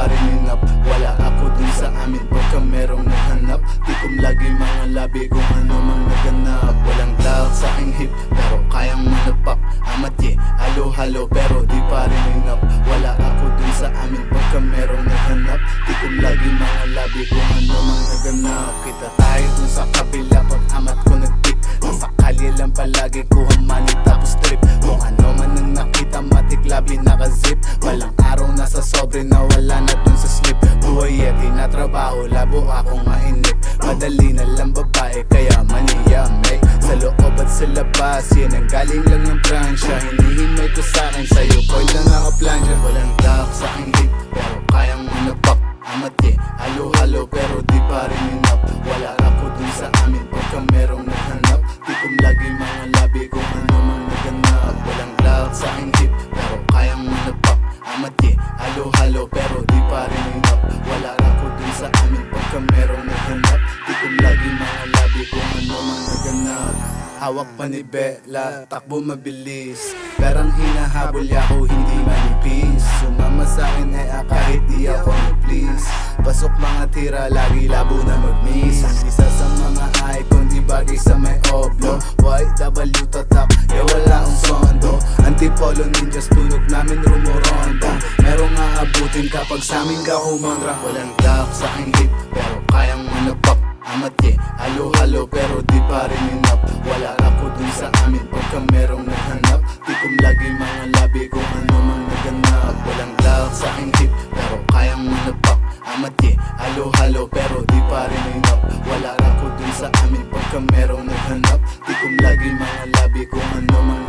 pa rin enough. Wala ako dun sa amin pagka merong naghanap. Tikom lagi mga labi kung ano mang naganap. Walang dahil sa aking hip pero kayang manapak. Amat halo-halo pero di pa rin enough. Wala ako dun sa amin pagka merong naghanap. Tikom lagi mga labi kung ano mang naganap. Kita tayo dun sa kabila pag amat ko nag-tip. Nasa kalye lang palagi kuha money tapos trip. Kung ano man ang nakita matik labi nakazip. Walang araw nasa sobre na wala na dun sa slip. Buhay tinatrabaho labo akong mainip. Madali na lang babae kaya maniyamay. Sa loob at sa labas yan ang galing lang ng pransya. Hinihimay ko sa'kin sa'yo boy lang nakaplansya. Walang dak sa aking hip pero kayang manapak. Amat halo-halo pero di pa rin enough. Wala ako dun sa amin pagka merong naghanap. Tikom lagi mga labi kung ano mang naganap. Walang dak sa aking hip pero kayang manapak. Amat halo-halo pero di pa rin enough. Wala ako dun sa amin pagka merong naghanap. Tikom lagi mga labi kung ano mang naganap. Hawak panibela, takbo mabilis. Perang hinahabol ako hindi manipis. Sumama sa'kin kahit di ako please. Pasok mga tira, lagi labo na mag-miss. Isa sa mga icon, di bagay sa may oblo. YW tatak, wala akong sondo. Antipolo ninjas, tunog namin rumuronda. Merong aabutin kapag sa'min ka humangra. Walang dak sa aking hip, pero kayang manapak. Amat halo-halo pero di pa rin enough. Wala ako dun sa amin pagka merong naghanap. Tikom lagi mga labi kung ano mang naganap. Walang dak sa aking hip pero kayang manapak. Amat halo-halo pero di pa rin enough. Wala ako dun sa amin pagka merong naghanap. Tikom lagi mga labi kung ano mang